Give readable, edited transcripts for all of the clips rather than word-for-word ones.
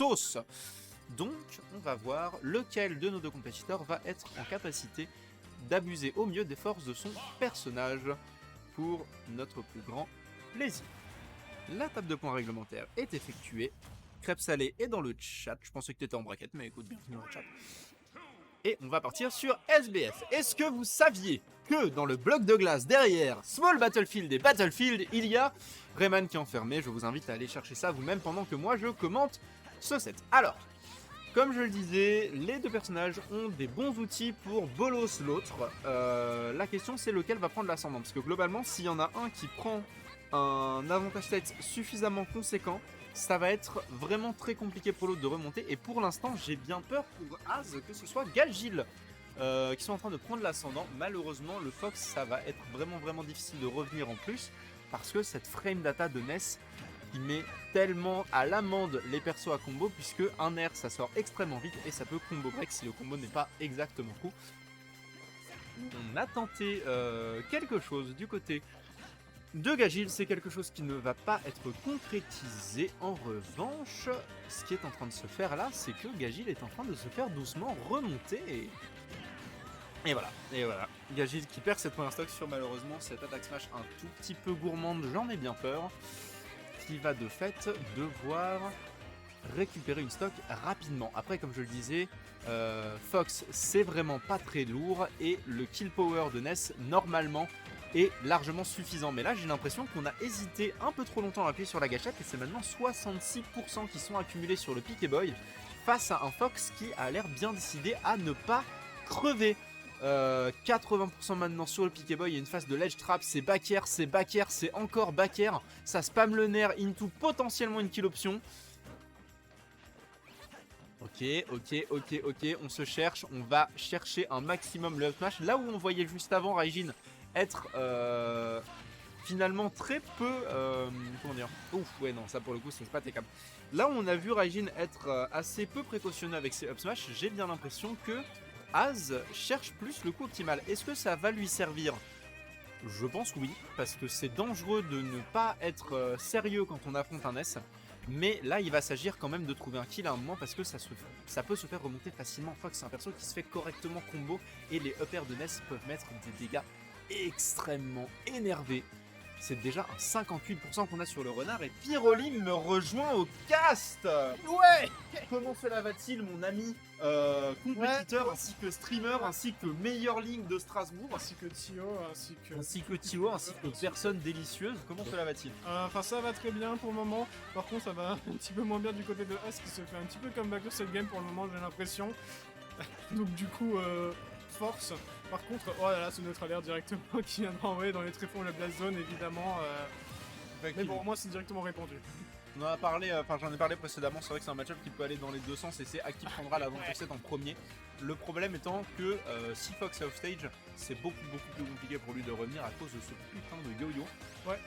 Arthos. Donc, on va voir lequel de nos deux compétiteurs va être en capacité d'abuser au mieux des forces de son personnage pour notre plus grand plaisir. La table de points réglementaire est effectuée. Crêpe salée est dans le chat. Je pensais que tu étais en braquette, mais écoute, bienvenue dans le chat. Et on va partir sur SBF. Est-ce que vous saviez que dans le bloc de glace derrière Small Battlefield et Battlefield, il y a Rayman qui est enfermé? Je vous invite à aller chercher ça vous-même pendant que moi je commente ce set. Alors, comme je le disais, les deux personnages ont des bons outils pour bolos l'autre. La question c'est lequel va prendre l'ascendant. Parce que globalement, s'il y en a un qui prend un avantage set suffisamment conséquent, ça va être vraiment très compliqué pour l'autre de remonter. Et pour l'instant, j'ai bien peur pour Az que ce soit Galgil qui sont en train de prendre l'ascendant. Malheureusement, le Fox, ça va être vraiment difficile de revenir en plus. Parce que cette frame data de NES, il met tellement à l'amende les persos à combo. Puisque un air, ça sort extrêmement vite et ça peut combo break si le combo n'est pas exactement cool. On a tenté quelque chose du côté de Gagil, c'est quelque chose qui ne va pas être concrétisé. En revanche, ce qui est en train de se faire là, c'est que Gagil est en train de se faire doucement remonter. Et voilà. Gagil qui perd cette première stock sur malheureusement cette attaque smash un tout petit peu gourmande, j'en ai bien peur. Qui va de fait devoir récupérer une stock rapidement. Après, comme je le disais, Fox c'est vraiment pas très lourd et le kill power de Ness normalement est largement suffisant. Mais là, j'ai l'impression qu'on a hésité un peu trop longtemps à appuyer sur la gâchette et c'est maintenant 66% qui sont accumulés sur le Piquet Boy face à un Fox qui a l'air bien décidé à ne pas crever. 80% maintenant sur le Piquet Boy, il y a une phase de ledge trap, c'est back air, c'est encore back air, ça spam le nerf into potentiellement une kill option. Ok, on se cherche, on va chercher un maximum le up smash. Là où on voyait juste avant Raijin être finalement très peu... comment dire? Ouf, ouais non, ça pour le coup c'est pas techable. Là où on a vu Raijin être assez peu précautionneux avec ses up smash, j'ai bien l'impression que Az cherche plus le coup optimal. Est-ce que ça va lui servir? Je pense oui, parce que c'est dangereux de ne pas être sérieux quand on affronte un S. Mais là, il va s'agir quand même de trouver un kill à un moment parce que ça peut se faire remonter facilement. Fox, c'est un perso qui se fait correctement combo et les up airs de Ness peuvent mettre des dégâts extrêmement énervés. C'est déjà un 58% qu'on a sur le renard et Pyrolim me rejoint au cast. Ouais. Comment cela va-t-il, mon ami compétiteur, ainsi que streamer, ainsi que meilleure ligne de Strasbourg, ainsi que Tio, ainsi que personne délicieuse. Comment cela va-t-il? Enfin, ça va très bien pour le moment. Par contre, ça va un petit peu moins bien du côté de As qui se fait un petit peu comme back cette game pour le moment, j'ai l'impression. Donc du coup, force. Par contre, oh là là, ce neutre alert directement qui vient d'envoyer dans les tréfonds la blast zone, évidemment. Mais bon, moi, c'est directement répondu. On en a parlé, j'en ai parlé précédemment, c'est vrai que c'est un match-up qui peut aller dans les deux sens et c'est à qui prendra l'avantage set en premier. Le problème étant que si Fox est offstage, c'est beaucoup plus compliqué pour lui de revenir à cause de ce putain de yo-yo. Ouais.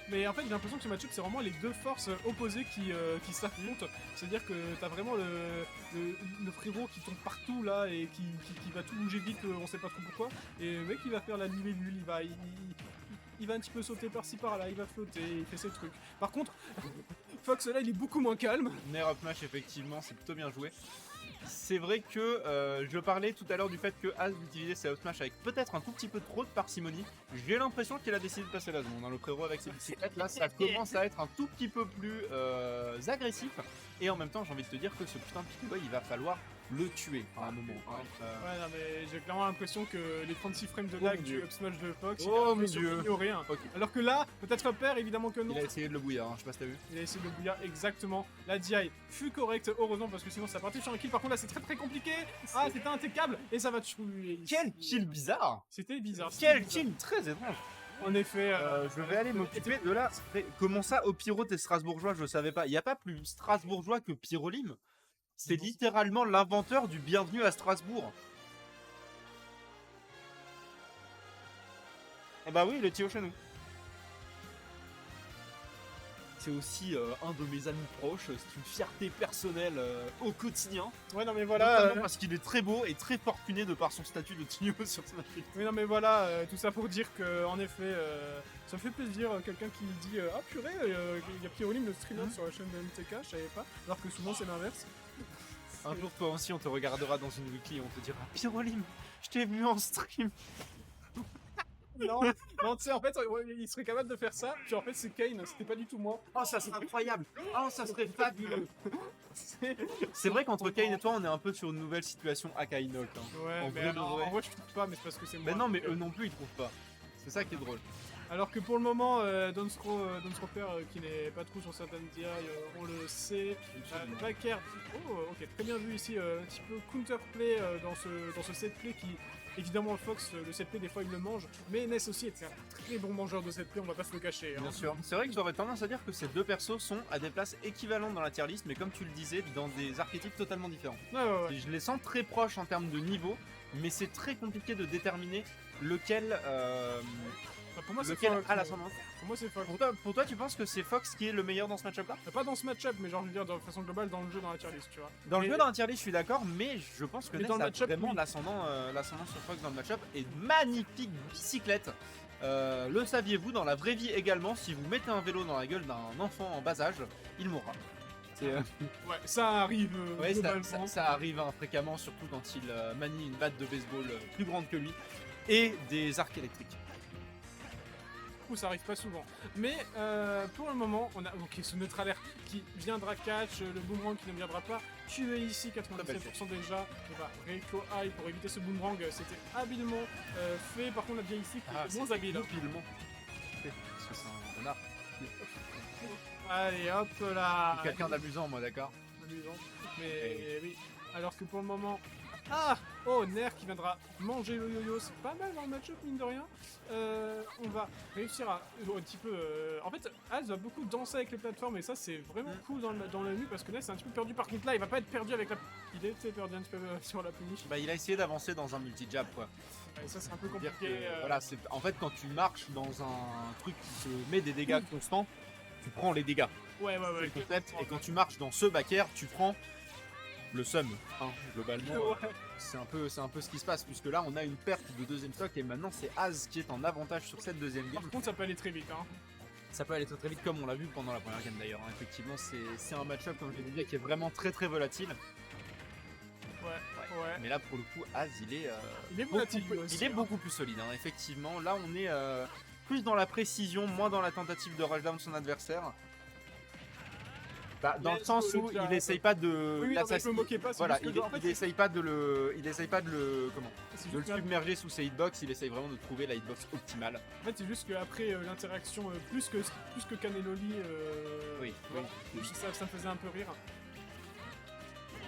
Mais en fait, j'ai l'impression que ce match-up, c'est vraiment les deux forces opposées qui s'affrontent. C'est-à-dire que t'as vraiment le frérot qui tombe partout là et qui va tout bouger vite, on sait pas trop pourquoi. Et le mec, il va faire la libellule, il va un petit peu sauter par-ci par-là, il va flotter, il fait ses trucs. Par contre, Fox là, il est beaucoup moins calme. Nair up smash, effectivement, c'est plutôt bien joué. C'est vrai que je parlais tout à l'heure du fait que Az utilisait ses up smash avec peut-être un tout petit peu trop de parcimonie. J'ai l'impression qu'il a décidé de passer la zone. Le frérot avec ses bicyclettes, là, ça commence à être un tout petit peu plus agressif. Et en même temps, j'ai envie de te dire que ce putain de Piquet Boy, il va falloir le tuer à un moment. Ouais, non, mais j'ai clairement l'impression que les 36 frames de lag du up smash de Fox, oh mon dieu, ignoré. Okay. Alors que là, peut-être peur, évidemment que non. Il a essayé de le bouillir, je sais pas si t'as vu. Il a essayé de le bouillir, exactement. La DI fut correcte, heureusement, parce que sinon ça partait sur un kill. Par contre, là, c'est très compliqué. Ah, c'était impeccable et ça va tuer. Quel kill bizarre. C'était bizarre. Quel kill très étrange. En effet, je vais aller m'occuper de là. Comment ça, au Pyro, t'es strasbourgeois? Je savais pas. Il n'y a pas plus strasbourgeois que Pyrolim. C'est littéralement l'inventeur du bienvenu à Strasbourg. Eh bah oui, le Tio chez nous. c'est aussi un de mes amis proches, c'est une fierté personnelle au quotidien. Ouais, non, mais voilà. Notamment parce qu'il est très beau et très fortuné de par son statut de Tio sur Smash Bros. Oui, non, mais voilà, tout ça pour dire que, en effet, ça me fait plaisir, quelqu'un qui dit ah purée, il y a Pierolim le streamer sur la chaîne de MTK, je savais pas, alors que souvent c'est l'inverse. Un jour, toi aussi, on te regardera dans une weekly et on te dira Pyrolim, je t'ai vu en stream. Non, non, tu sais, en fait, ouais, il serait capable de faire ça, puis en fait, c'est Kane, c'était pas du tout moi. Oh, ça serait incroyable. Oh, ça serait fabuleux. C'est vrai qu'entre Kane et toi, on est un peu sur une nouvelle situation à Kainok. Hein. Ouais, En mais vrai de vrai. en vrai, je trouve pas, mais c'est parce que c'est moi. Mais non, mais eux non plus, ils trouvent pas. C'est ça qui est drôle. Alors que pour le moment, Donstroper, qui n'est pas trop sur certaines DI, on le sait. Backer, oh, ok, très bien vu ici, un petit peu counterplay dans ce set play qui, évidemment, le Fox, le set play, des fois il le mange, mais Ness aussi était un très bon mangeur de set play, on va pas se le cacher. Hein. Bien sûr. C'est vrai que j'aurais tendance à dire que ces deux persos sont à des places équivalentes dans la tier list, mais comme tu le disais, dans des archétypes totalement différents. Ouais. Je les sens très proches en termes de niveau, mais c'est très compliqué de déterminer lequel, Pour moi, c'est lequel Fox, a l'ascendance. Pour moi, c'est Fox. Pour toi, tu penses que c'est Fox qui est le meilleur dans ce match-up là? Pas dans ce match-up, mais genre, je veux dire, de façon globale, dans le jeu, dans la tier list, tu vois. Dans le Et- jeu, dans la tier list, je suis d'accord, mais je pense que Mais Ness dans le a match-up, vraiment oui. l'ascendant sur Fox dans le match-up. Et magnifique bicyclette. Le saviez-vous, dans la vraie vie également, si vous mettez un vélo dans la gueule d'un enfant en bas âge, il mourra. C'est, Ouais, ça arrive ouais, globalement. ça arrive hein, fréquemment, surtout quand il manie une batte de baseball plus grande que lui et des arcs électriques. Du coup, ça arrive pas souvent. Mais pour le moment, on a ce neutralaire qui viendra catch, le boomerang qui ne viendra pas. Tu es ici, 97% déjà. Et bah, Reiko High pour éviter ce boomerang, c'était habilement fait. Par contre, on a bien ici qui est moins habile. Habilement. Parce que c'est un renard. Allez, hop là. Quelqu'un d'amusant, moi, d'accord. Amusant. Mais oui. Alors que pour le moment. Ah oh, Nair qui viendra manger le yo-yo, c'est pas mal dans le match-up, mine de rien. On va réussir à un petit peu. En fait, Az va beaucoup danser avec les plateformes et ça, c'est vraiment cool dans le menu parce que Nair, c'est un petit peu perdu. Par contre, là, il va pas être perdu avec la. Il était perdu un petit peu sur la punish. Bah, il a essayé d'avancer dans un multi-jab, quoi. Et ça, c'est un peu Dire compliqué. que, voilà, c'est en fait quand tu marches dans un truc qui te met des dégâts constants, tu prends les dégâts. Ouais. C'est le concept. Et quand tu marches dans ce back-air, tu prends le sum. Hein, globalement, Ouais. c'est un peu ce qui se passe puisque là on a une perte de deuxième stock et maintenant c'est Az qui est en avantage sur cette deuxième game. Par contre, ça peut aller très vite. Hein. Ça peut aller très vite comme on l'a vu pendant la première game d'ailleurs. Hein. Effectivement, c'est un match-up comme je l'ai dit qui est vraiment très très volatile. Ouais. Mais là pour le coup, Az il est volatile lui aussi. il est beaucoup plus solide. Hein. Effectivement, là on est plus dans la précision, moins dans la tentative de rushdown de son adversaire. Bah, dans le sens où il essaye pas de Oui, non, mais je me moquais pas. voilà, juste que, en fait, il essaye pas de le comment c'est de le juste que- submerger sous ses hitbox, il essaye vraiment de trouver la hitbox optimale. En fait, c'est juste qu'après l'interaction, plus que Cannelloli, Oui. ça me faisait un peu rire.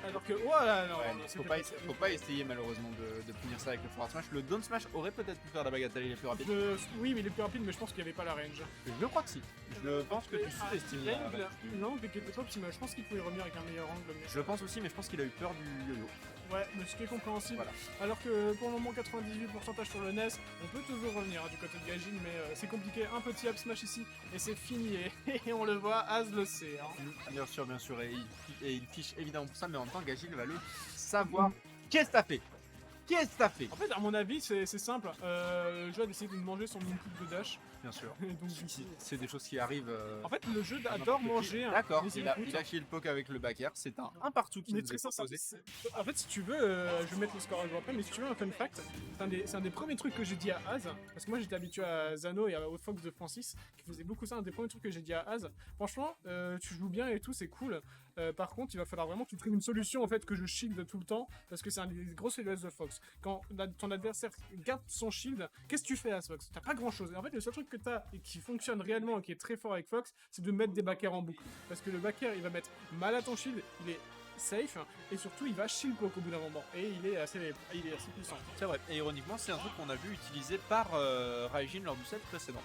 Alors que, voilà, non, Ouais, non, faut pas essayer malheureusement de punir ça avec le forward smash. Le down smash aurait peut-être pu faire la bagatelle les plus rapides. Oui, mais il est plus rapide, mais je pense qu'il n'y avait pas la range. Je crois que si. Je pense que tu sous-estimes la L'angle, l'angle qui était trop optimal. Je pense qu'il pouvait revenir avec un meilleur angle. Mais... Je pense aussi, mais je pense qu'il a eu peur du yo-yo. Ouais, mais ce qui est compréhensible. Voilà. Alors que pour le moment, 98% sur le NES, on peut toujours revenir hein, du côté de Gajin, mais c'est compliqué. Un petit up smash ici, et c'est fini. Et on le voit, Az le sait. Hein. Bien sûr, et il fiche évidemment pour ça, mais en même temps, Gagil va le savoir. Qu'est-ce que t'as fait? Qu'est-ce que t'as fait? En fait, à mon avis, c'est simple. Le jeu a décidé de manger son input de dash. Bien sûr. Et donc, du coup, C'est des choses qui arrivent. en fait, le jeu adore manger. Hein, D'accord, les il a inputs. kill poke avec le back air, c'est un partout qui Mais nous très est sincère, proposé. en fait, si tu veux, je vais mettre le score à jour après, mais si tu veux un fun fact, c'est un des premiers trucs que j'ai dit à Az, parce que moi j'étais habitué à Zano et au Fox de Francis, qui faisait beaucoup ça, un des premiers trucs que j'ai dit à Az. Franchement, tu joues bien et tout, c'est cool. Par contre, il va falloir vraiment que tu trouves une solution en fait que je shield tout le temps, parce que c'est un des grosses faiblesses de Fox. Quand ton adversaire garde son shield, qu'est-ce que tu fais à Fox? T'as pas grand chose. Et en fait, le seul truc que t'as et qui fonctionne réellement et qui est très fort avec Fox, c'est de mettre des backers en boucle. Parce que le backer, il va mettre mal à ton shield, il est safe et surtout il va shield poke au bout d'un moment et il est assez puissant. C'est vrai, et ironiquement, c'est un truc qu'on a vu utilisé par Raijin lors du set précédent.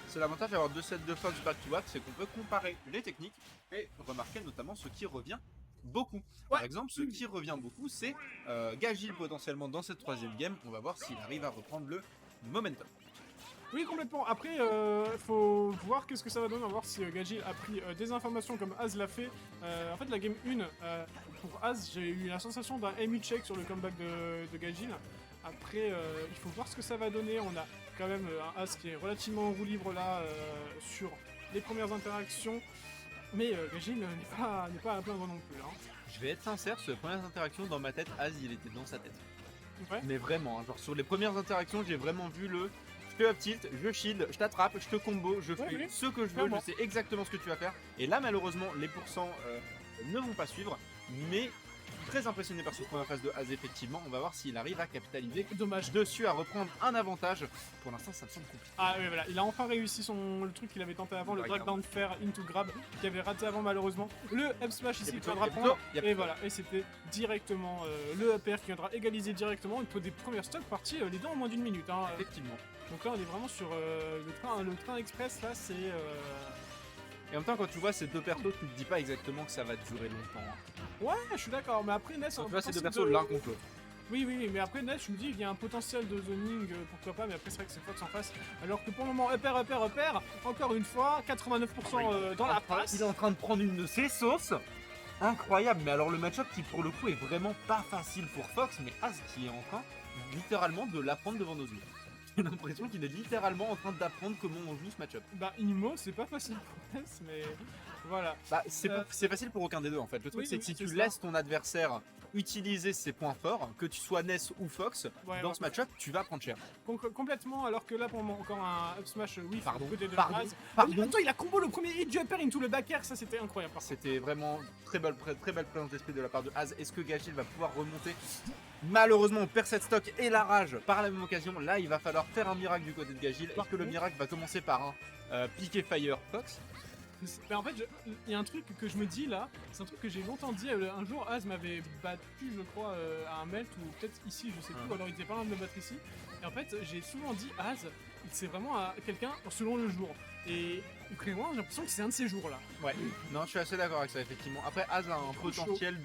C'est l'avantage d'avoir deux sets de Fox back-to-back, c'est qu'on peut comparer les techniques et remarquer notamment ce qui revient beaucoup. Par exemple, ce qui revient beaucoup, c'est Gagil potentiellement dans cette troisième game. On va voir s'il arrive à reprendre le momentum. Oui, complètement. Après, faut voir qu'est-ce que ça va donner. On va voir si Gagil a pris des informations comme Az l'a fait. En fait, la game 1, pour Az, j'ai eu la sensation d'un MU check sur le comeback de Gagil. Après, il faut voir ce que ça va donner. On a quand même un Az qui est relativement en roue libre là sur les premières interactions. Mais Gagil n'est pas à plaindre non plus. Hein. Je vais être sincère, sur les premières interactions, dans ma tête, Az, il était dans sa tête. Ouais. Mais vraiment, hein, genre sur les premières interactions, j'ai vraiment vu le... Je fais up tilt, je shield, je t'attrape, je te combo, je fais ce que je veux, Clairement. je sais exactement ce que tu vas faire. Et là, malheureusement, les pourcents ne vont pas suivre. Mais très impressionné par cette première phase de Az, effectivement. On va voir s'il arrive à capitaliser Dommage. dessus, à reprendre un avantage. Pour l'instant, ça me semble compliqué. Ah oui, voilà, il a enfin réussi le truc qu'il avait tenté avant, le drag down fair into grab, qui avait raté avant malheureusement. Le up smash ici qui viendra prendre, et voilà, et c'était directement le up air qui viendra égaliser directement. Il peut des premières stocks parties, les deux en moins d'une minute. Hein. Effectivement. Donc là on est vraiment sur le train express, là c'est... Et en même temps, quand tu vois ces deux persos, tu te dis pas exactement que ça va durer longtemps. Hein. Ouais, je suis d'accord, mais après Ness... Tu vois ces deux persos l'un contre l'autre. Oui, mais après Ness, je me dis, il y a un potentiel de zoning, pourquoi pas, mais après c'est vrai que c'est Fox en face. Alors que pour le moment, upper, encore une fois, 89% dans la passe. Il est en train de prendre une de ses sauces. Incroyable, mais alors le match-up qui pour le coup est vraiment pas facile pour Fox, mais Az qui est en train littéralement de l'apprendre devant nos yeux. J'ai l'impression qu'il est littéralement en train d'apprendre comment on joue ce match-up. Bah Inimo c'est pas facile pour Ness, mais voilà. Bah c'est facile pour aucun des deux en fait. Le truc c'est que si tu laisses ton adversaire utiliser ses points forts, que tu sois Ness ou Fox, dans ce match-up, tu vas prendre cher. Complètement, alors que là pour le moment encore un up smash oui, pardon, côté de pardon. Attends, il a combo le premier hit du upper into le back air, ça c'était incroyable. C'était vraiment très belle présence d'esprit de la part de Az. Est-ce que Gagil va pouvoir remonter? Malheureusement, on perd cette stock et la rage par la même occasion. Là, il va falloir faire un miracle du côté de Gagil. Est-ce que le miracle va commencer par un piqué fire Fox? Mais en fait, il y a un truc que je me dis là, c'est un truc que j'ai longtemps dit. Un jour, Az m'avait battu, je crois, à un melt ou peut-être ici, je sais plus, ou alors il était pas loin de me battre ici. Et en fait, j'ai souvent dit Az, c'est vraiment quelqu'un selon le jour. Et moi, j'ai l'impression que c'est un de ces jours là. Ouais, non, je suis assez d'accord avec ça, effectivement. Après, Az a un potentiel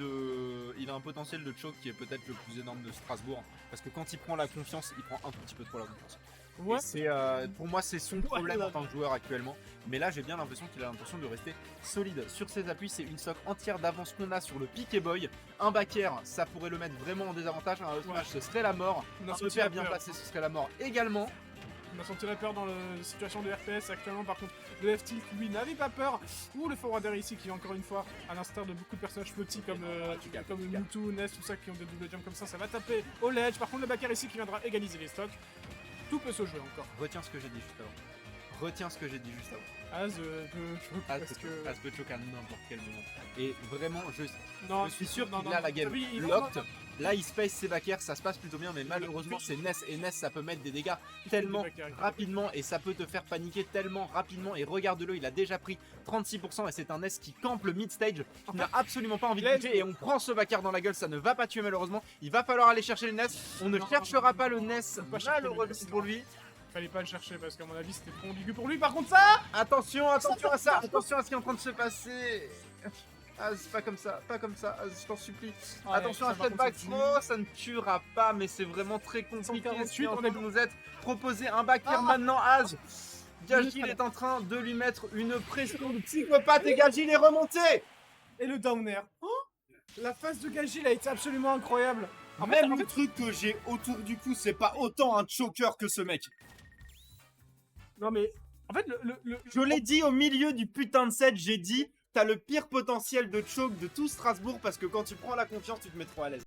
il a un potentiel de choke qui est peut-être le plus énorme de Strasbourg. Parce que quand il prend la confiance, il prend un tout petit peu trop la confiance. Ouais. C'est pour moi c'est son problème en tant que joueur actuellement. Mais là j'ai bien l'impression qu'il a l'intention de rester solide sur ses appuis. C'est une stock entière d'avance qu'on a sur le pick et boy. Un back air, ça pourrait le mettre vraiment en désavantage. Un smash ce serait la mort. Un EP bien placé, ce serait la mort également. On a senti la peur dans la situation de RTS actuellement. Par contre, le F-Tilt, lui, n'avait pas peur. Ou le forwarder ici, qui encore une fois, à l'instar de beaucoup de personnages petits comme Mewtwo, Ness, tout ça, qui ont des double jumps comme ça va taper au ledge. Par contre, le backer ici qui viendra égaliser les stocks. Tout peut se jouer encore. Retiens ce que j'ai dit juste avant. Az peut choke à n'importe quel moment. Et vraiment, je suis sûr qu'il a la game locked. Là, il space ses backers, ça se passe plutôt bien, mais malheureusement, c'est Ness. Et Ness, ça peut mettre des dégâts tellement rapidement et ça peut te faire paniquer tellement rapidement. Et regarde-le, il a déjà pris 36% et c'est un Ness qui campe le mid-stage, qui n'a absolument pas envie de bouger. Et on prend ce backer dans la gueule, ça ne va pas tuer malheureusement. Il va falloir aller chercher le Ness. On ne cherchera pas le Ness, malheureusement pour lui. Fallait pas le chercher parce qu'à mon avis, c'était trop ambigu pour lui. Par contre, ça, attention à ça, attention à ce qui est en train de se passer. Az, pas comme ça, Az, je t'en supplie. Ouais, attention à cette back throw, ça ne tuera pas, mais c'est vraiment très compliqué. Ensuite, on est nous être proposé un back here maintenant, Az. Gagil est en train de lui mettre une pression de psychopathe et Gagil est remonté. Et le down air. La phase de Gagil a été absolument incroyable. Même le truc que j'ai autour du cou, c'est pas autant un choker que ce mec. Non mais, en fait, je l'ai dit au milieu du putain de set, j'ai dit, t'as le pire potentiel de choke de tout Strasbourg parce que quand tu prends la confiance, tu te mets trop à l'aise.